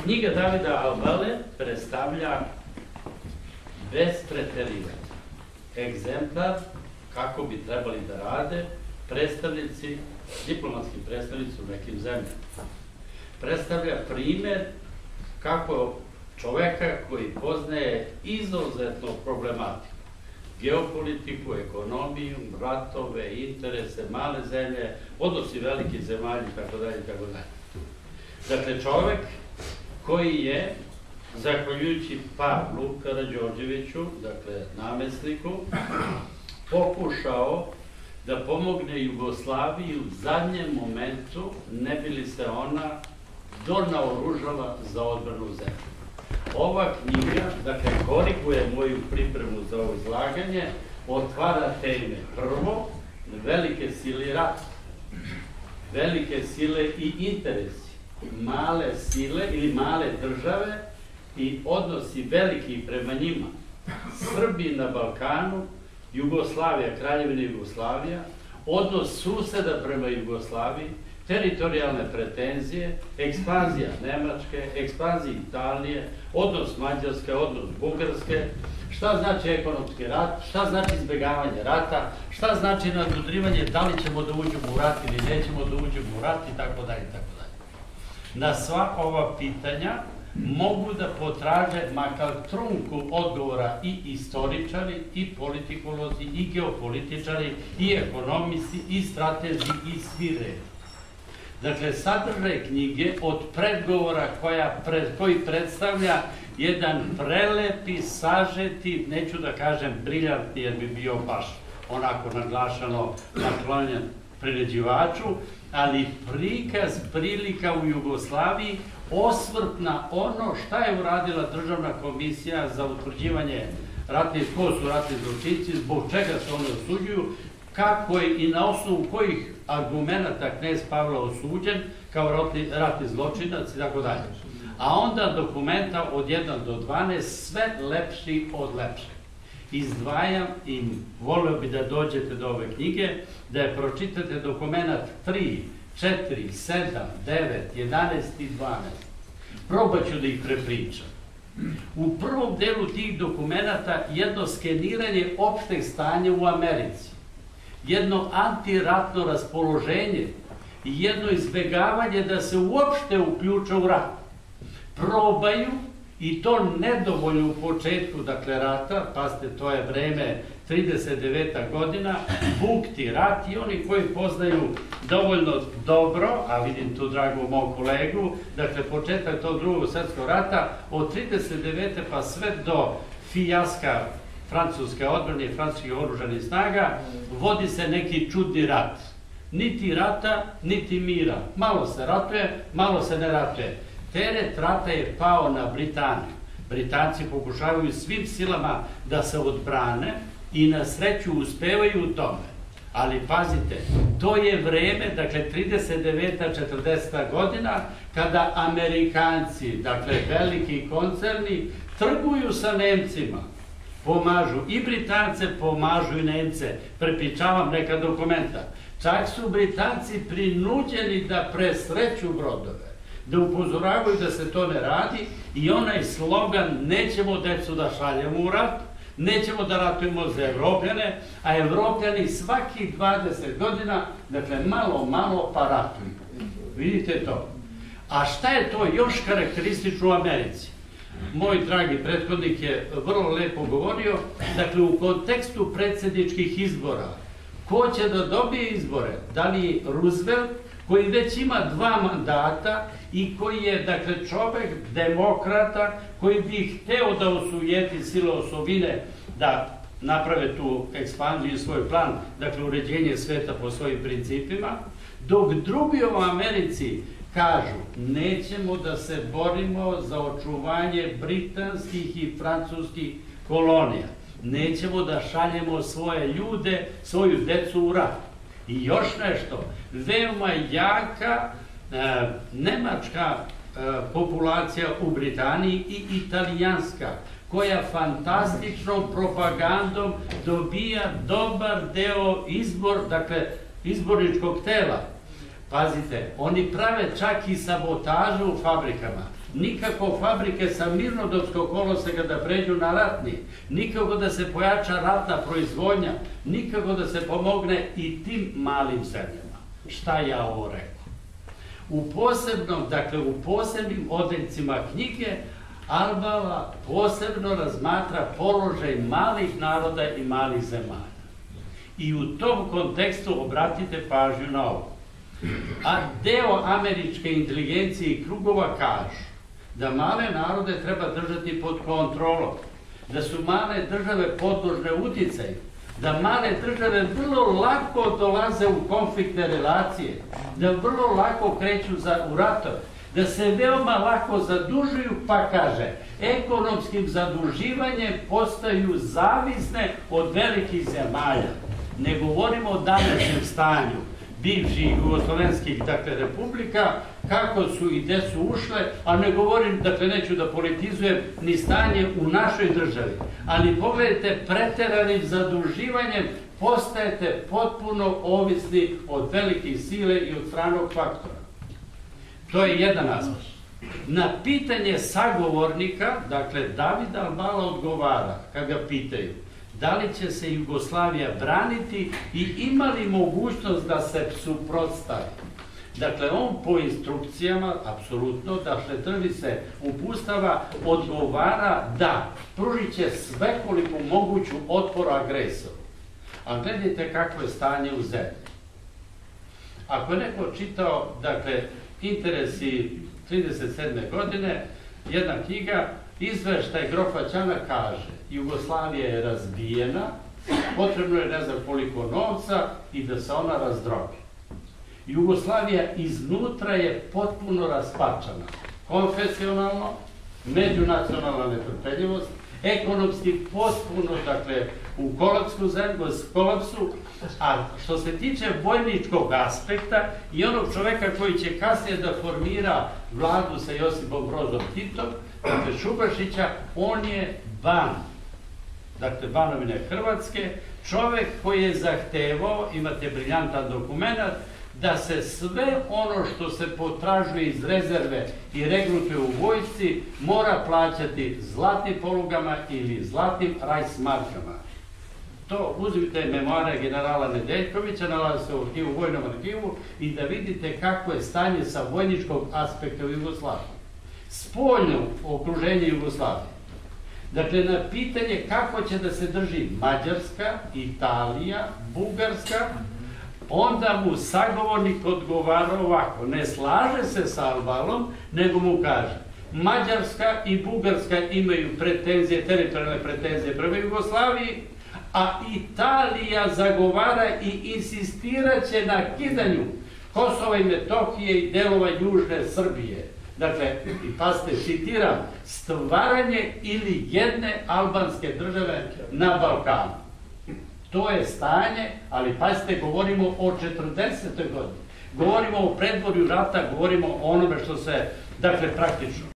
Knjiga Davida Albale predstavlja bez preterivanja egzemplar kako bi trebali da rade predstavnici, diplomatski predstavnici u nekim zemljama. Predstavlja primer kako čoveka koji poznaje izuzetnu problematiku, geopolitiku, ekonomiju, ratove, interese, male zemlje, odnosi velikih zemalja itd. Dakle, čovek koji je, zahvaljujući Pavlu Karađorđeviću, dakle namestniku, pokušao da pomogne Jugoslaviji u zadnjem momentu, ne bi li se ona donaoružala za odbranu zemlje. Ova knjiga, dakle, koriguje moju pripremu za ovo izlaganje, otvara teme. Prvo, velike sile i rat, velike sile i interesi, male sile ili male države i odnosi veliki prema njima. Srbi na Balkanu, Jugoslavija, Kraljevina Jugoslavija, odnos suseda prema Jugoslaviji, teritorijalne pretenzije, ekspanzija Nemačke, ekspanzija Italije, odnos Mađarske, odnos Bugarske, šta znači ekonomski rat, šta znači izbjegavanje rata, šta znači nadmudrivanje, da li ćemo da uđemo u rat ili nećemo da uđemo u rat i tako dalje. Na sva ova pitanja mogu da potraže makar trunku odgovora i istoričari, i politikolozi, i geopolitičari, i ekonomisti, i stratezi, i svi redi. Dakle, sadržaj knjige od predgovora koji predstavlja jedan prelepi, sažeti, neću da kažem briljantni jer bi bio baš onako naglašano naklonjen priređivaču, ali prikaz prilika u Jugoslaviji, osvrt na ono šta je uradila Državna komisija za utvrđivanje ratnih, ko su ratni zločinci, zbog čega se oni osuđuju, kako je i na osnovu kojih argumenta knez Pavle osuđen kao ratni zločinac i tako dalje. A onda dokumenta od 1 do 12 sve lepši od lepšeg. Izdvajam i volio bi da dođete do ove knjige, da je pročitate dokument 3, 4, 7, 9, 11 i 12. Probat ću da ih prepričam. U prvom delu tih dokumenta jedno skeniranje opšteg stanja u Americi, jedno antiratno raspoloženje i jedno izbegavanje da se uopšte uključe u rat. Probaju, i to nedovoljno u početku, dakle, rata, pazite, to je vreme 39. godina, bukti rat i oni koji poznaju dovoljno dobro, a vidim tu dragu mog kolegu, dakle, početak tog drugog svjetskog rata, od 39. pa sve do fijaska francuske odbrane i francuskih oružanih snaga, vodi se neki čudni rat. Niti rata, niti mira. Malo se ratuje, malo se ne ratuje. Teret rata je pao na Britaniju. Britanci pokušavaju svim silama da se odbrane i na sreću uspevaju u tome. Ali pazite, to je vreme, dakle 39. 40. godina, kada Amerikanci, dakle veliki koncerni, trguju sa Nemcima. Pomažu i Britance, pomažu i Nemce. Prepričavam neka dokumenta. Čak su Britanci prinuđeni da presreću brodove, da upozoravaju da se to ne radi i onaj slogan nećemo decu da šaljemo u rat, nećemo da ratujemo za Evropljane, a Evropljani svakih 20 godina, dakle malo pa ratuju. Vidite to. A šta je to još karakteristično u Americi? Moj dragi prethodnik je vrlo lepo govorio, dakle u kontekstu predsjedničkih izbora, ko će da dobije izbore? Da li Roosevelt, koji već ima 2 mandata i koji je, dakle, čovek demokrata, koji bi hteo da osujeti sile osobine da naprave tu ekspanziju i svoj plan, dakle, uređenje sveta po svojim principima, dok drugi u Americi kažu, nećemo da se borimo za očuvanje britanskih i francuskih kolonija. Nećemo da šaljemo svoje ljude, svoju decu u rat. I još nešto, veoma jaka nemačka populacija u Britaniji i italijanska, koja fantastičnom propagandom dobija dobar deo izborničkog tela. Pazite, oni prave čak i sabotažu u fabrikama. nikako fabrike sa mirnodopskog koloseka da pređu na ratni, nikako da se pojača ratna proizvodnja, nikako da se pomogne i tim malim zemljama. Šta ja ovo rekao? U posebnim odeljcima knjige Albala posebno razmatra položaj malih naroda i malih zemalja. I u tom kontekstu obratite pažnju na ovo. A deo američke inteligencije i krugova kažu da male narode treba držati pod kontrolom, da su male države podložne uticaju, da male države vrlo lako dolaze u konfliktne relacije, da vrlo lako kreću u ratove, da se veoma lako zadužuju, pa kaže, ekonomskim zaduživanjem postaju zavisne od velikih zemalja. Ne govorimo o današnjem stanju bivših jugoslovenskih, republika, kako su i gde su ušle, a ne govorim, neću da politizujem ni stanje u našoj državi, ali pogledajte, preteranim zaduživanjem postajete potpuno ovisni od velikih sile i od stranog faktora. To je jedan aspekt. Na pitanje sagovornika, David Albala odgovara, kad ga pitaju, da li će se Jugoslavija braniti i ima li mogućnost da se suprotstavi. On po instrukcijama, apsolutno, drži se upustava, odgovara da pružit će svekoliku moguću otporu agresoru. A gledajte kakvo je stanje u zemlji. Ako je neko čitao, Interesi 37. godine, jedna knjiga, izveštaj grofa Ćana kaže, Jugoslavija je razbijena, potrebno je ne znam koliko novca i da se ona razdrobi. Jugoslavija iznutra je potpuno raspačana, konfesionalno, međunacionalna netrpeljivost, ekonomski potpuno, u kolapsu, a što se tiče vojničkog aspekta i onog čoveka koji će kasnije da formira vladu sa Josipom Brozom Titom, Šubašića, on je banovine Hrvatske, čovek koji je zahtevao, imate briljantan dokument, da se sve ono što se potražuje iz rezerve i regrutuje u vojsci mora plaćati zlatnim polugama ili zlatnim rajsmarkama. To uzmite memoare generala Nedeljkovića, nalazi se u vojnom arhivu i da vidite kako je stanje sa vojničkog aspekta u Jugoslaviji. Spoljno okruženje Jugoslavije. Na pitanje kako će da se drži Mađarska, Italija, Bugarska, onda mu sagovornik odgovara ovako, ne slaže se sa Albalom, nego mu kaže, Mađarska i Bugarska imaju pretenzije, teritorijalne pretenzije prema Jugoslaviji, a Italija zagovara i insistiraće na kidanju Kosova i Metohije i delova Južne Srbije. I pasite, citiram, stvaranje ili jedne albanske države na Balkanu. To je stanje, ali pasite, govorimo o 40. godini. Govorimo o predvorju rata, govorimo o onome što se, praktično.